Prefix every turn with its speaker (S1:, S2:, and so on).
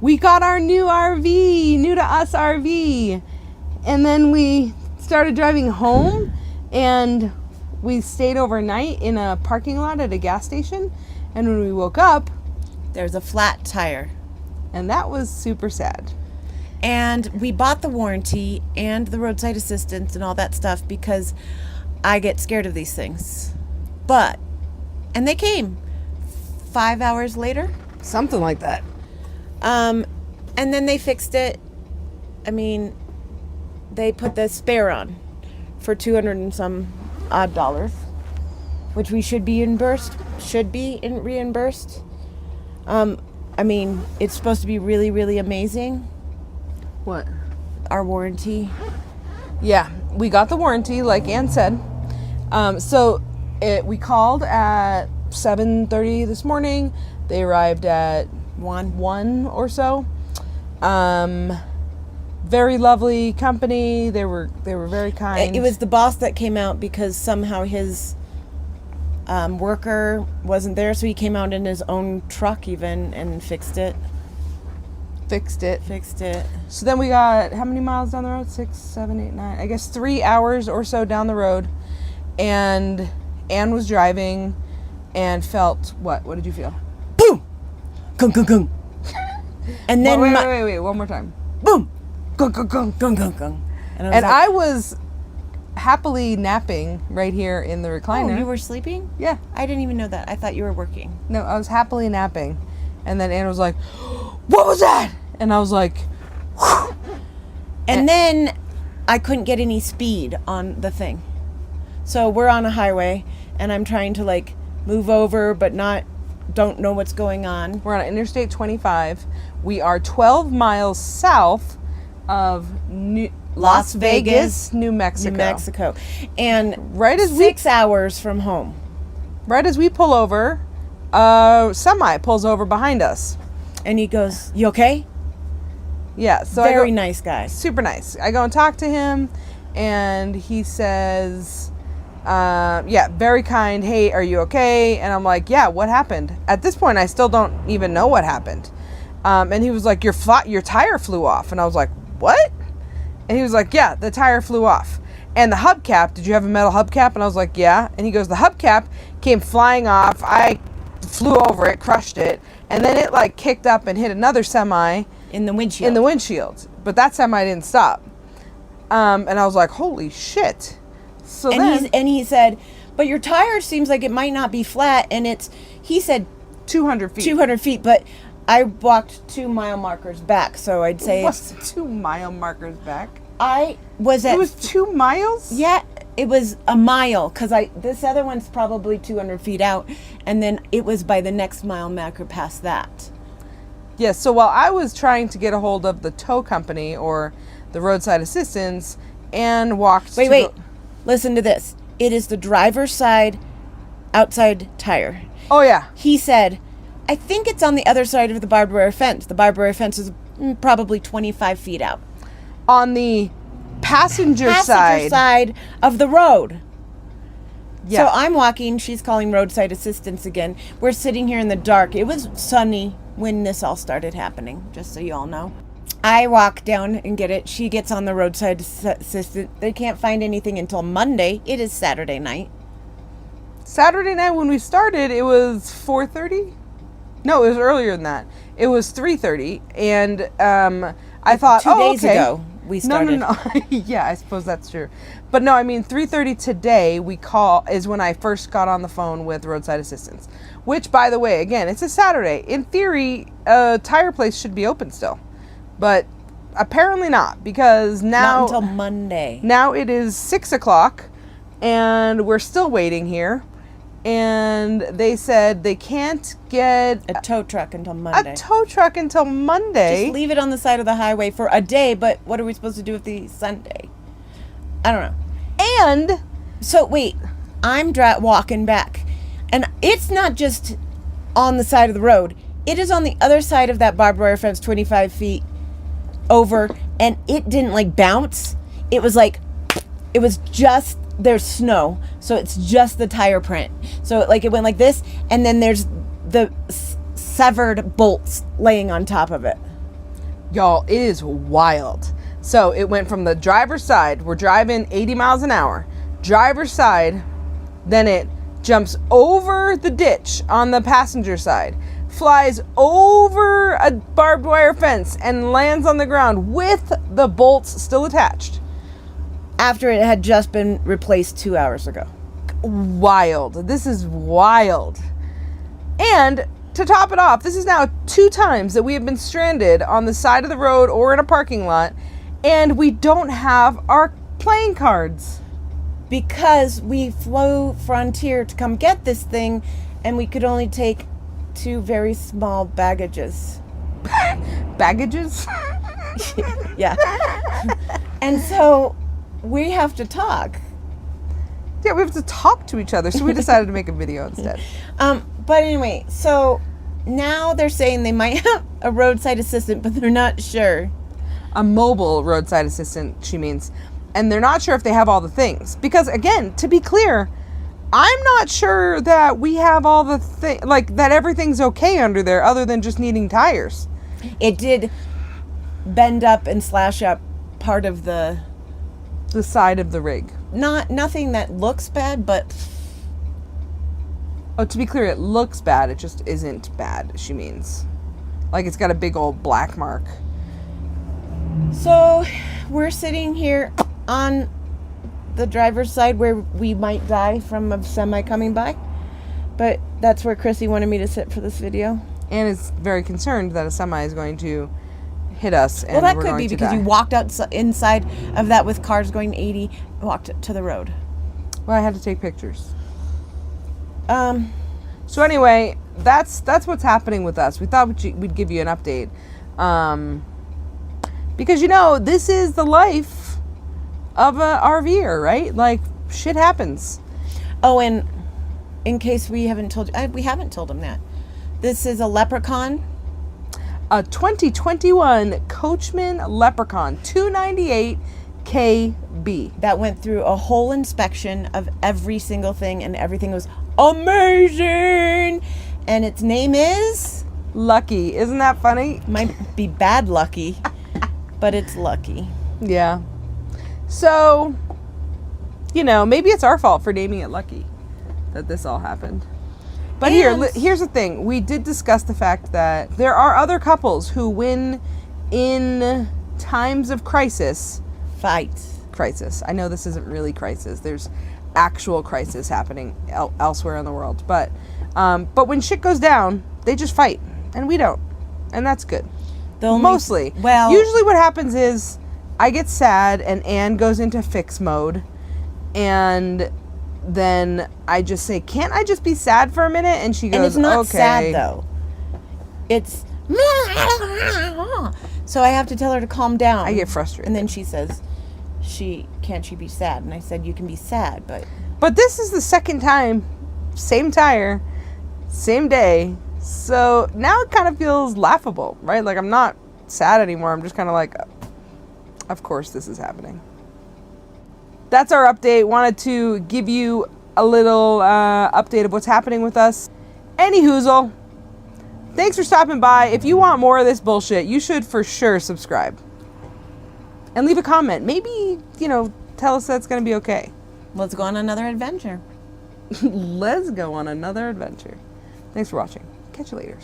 S1: we got our new RV, new to us RV. And then we started driving home, and we stayed overnight in a parking lot at a gas station. And when we woke up,
S2: there's a flat tire.
S1: And that was super sad.
S2: And we bought the warranty and the roadside assistance and all that stuff because I get scared of these things. And they came 5 hours later.
S1: Something like that.
S2: And then they fixed it. I mean, they put the spare on for $200 and some odd, which we should be reimbursed. I mean, it's supposed to be really, really amazing.
S1: What?
S2: Our warranty.
S1: Yeah, we got the warranty, like Ann said. We called at 7:30 this morning. They arrived at 1 or so. Very lovely company. They were very kind.
S2: It was the boss that came out because somehow his worker wasn't there, so he came out in his own truck even and fixed it. So then we got, how many miles down the road? 6, 7, 8, 9. I guess 3 hours or so down the road. And Ann was driving and felt, what? What did you feel? Boom! Gung, gung, gung. And then...
S1: Wait. One more time.
S2: Boom! Gung, gung, gung, gung, gung, gung.
S1: And I was happily napping right here in the recliner.
S2: Oh, you were sleeping?
S1: Yeah.
S2: I didn't even know that. I thought you were working.
S1: No, I was happily napping. And then Ann was like, what was that? And I was like, whew.
S2: And then I couldn't get any speed on the thing. So we're on a highway, and I'm trying to, like, move over, but don't know what's going on.
S1: We're on Interstate 25. We are 12 miles south of Las Vegas, New Mexico.
S2: And
S1: right as
S2: 6 hours from home.
S1: Right as we pull over, a semi pulls over behind us.
S2: And he goes, you okay?
S1: Yeah. So
S2: Very nice guy.
S1: Super nice. I go and talk to him, and he says, very kind. Hey, are you okay? And I'm like, yeah, what happened? At this point, I still don't even know what happened. And he was like, your tire flew off. And I was like, what? And he was like, yeah, the tire flew off. And the hubcap, did you have a metal hubcap? And I was like, yeah. And he goes, the hubcap came flying off. I flew over it, crushed it. And then it like kicked up and hit another semi.
S2: In the windshield.
S1: But that semi didn't stop. And I was like, holy shit. So
S2: he said, but your tire seems like it might not be flat. And he said
S1: 200 feet.
S2: 200 feet, but I walked 2 mile markers back. So I'd say
S1: what's 2 mile markers back?
S2: It was
S1: 2 miles?
S2: Yeah, it was a mile because this other one's probably 200 feet out, and then it was by the next mile marker past that.
S1: Yes, so while I was trying to get a hold of the tow company or the roadside assistance and walked
S2: Wait. Listen to this. It is the driver's side outside tire.
S1: Oh, yeah.
S2: He said, I think it's on the other side of the barbed wire fence. The barbed wire fence is probably 25 feet out.
S1: On the passenger
S2: side of the road.
S1: Yeah.
S2: So I'm walking. She's calling roadside assistance again. We're sitting here in the dark. It was sunny when this all started happening, just so you all know. I walk down and get it. She gets on the roadside assistant. They can't find anything until Monday. It is Saturday night.
S1: Saturday night when we started, it was 4:30? No, it was earlier than that. It was 3:30, and I thought,
S2: 2 days ago we started.
S1: No. Yeah, I suppose that's true. But no, I mean 3:30 today is when I first got on the phone with roadside assistance. Which, by the way, again, it's a Saturday. In theory, a tire place should be open still. But apparently not, because now...
S2: Not until Monday.
S1: Now it is 6 o'clock, and we're still waiting here. And they said they can't get...
S2: a tow truck until Monday.
S1: Just
S2: leave it on the side of the highway for a day, but what are we supposed to do with the Sunday? I don't know.
S1: And...
S2: So, wait. I'm walking back. And it's not just on the side of the road. It is on the other side of that barbed wire fence, 25 feet over. And it didn't, like, bounce. It was like... It was just... There's snow. So it's just the tire print. So, like, it went like this. And then there's the severed bolts laying on top of it.
S1: Y'all, it is wild. So it went from the driver's side, we're driving 80 miles an hour, driver's side, then it jumps over the ditch on the passenger side, flies over a barbed wire fence, and lands on the ground with the bolts still attached.
S2: After it had just been replaced 2 hours ago.
S1: Wild. This is wild. And to top it off, this is now 2 times that we have been stranded on the side of the road or in a parking lot, and we don't have our playing cards.
S2: Because we flew Frontier to come get this thing, and we could only take 2 very small baggages.
S1: Baggages?
S2: Yeah. And so we have to talk.
S1: Yeah, we have to talk to each other, so we decided to make a video instead.
S2: But anyway, so now they're saying they might have a roadside assistant, but they're not sure.
S1: A mobile roadside assistant, she means. And they're not sure if they have all the things. Because, again, to be clear, I'm not sure that we have all the things, like, that everything's okay under there other than just needing tires.
S2: It did bend up and slash up part of the
S1: side of the rig.
S2: Nothing that looks bad, but...
S1: Oh, to be clear, it looks bad. It just isn't bad, she means. Like, it's got a big old black mark.
S2: So, we're sitting here on the driver's side where we might die from a semi coming by. But that's where Chrissy wanted me to sit for this video.
S1: And is very concerned that a semi is going to hit us and
S2: well, that
S1: we're
S2: could
S1: going
S2: be
S1: to
S2: because
S1: die.
S2: you walked inside of that with cars going 80, walked to the road.
S1: Well, I had to take pictures. So anyway, that's what's happening with us. We thought we'd give you an update. Because, you know, this is the life of a RVer, right? Like, shit happens.
S2: Oh, and in case we haven't told you, we haven't told them that. This is a Leprechaun.
S1: A 2021 Coachman Leprechaun 298 KB.
S2: That went through a whole inspection of every single thing, and everything was amazing. And its name is
S1: Lucky. Isn't that funny?
S2: Might be bad lucky, but it's lucky.
S1: Yeah. So, you know, maybe it's our fault for naming it Lucky that this all happened. But here's the thing. We did discuss the fact that there are other couples who, when in times of crisis... Crisis. I know this isn't really crisis. There's actual crisis happening elsewhere in the world. But when shit goes down, they just fight. And we don't. And that's good. Mostly.
S2: Well...
S1: Usually what happens is I get sad and Anne goes into fix mode. And... then I just say, can't I just be sad for a minute? And she goes,
S2: and it's not
S1: okay.
S2: sad, though. It's... So I have to tell her to calm down.
S1: I get frustrated.
S2: And then she says, can't she be sad? And I said, you can be sad, but...
S1: But this is the second time, same tire, same day. So now it kind of feels laughable, right? Like, I'm not sad anymore. I'm just kind of like, of course this is happening. That's our update. Wanted to give you a little update of what's happening with us. Any hoozle. Thanks for stopping by. If you want more of this bullshit, you should for sure subscribe. And leave a comment. Maybe, you know, tell us that's going to be okay.
S2: Let's go on another adventure.
S1: Let's go on another adventure. Thanks for watching. Catch you later.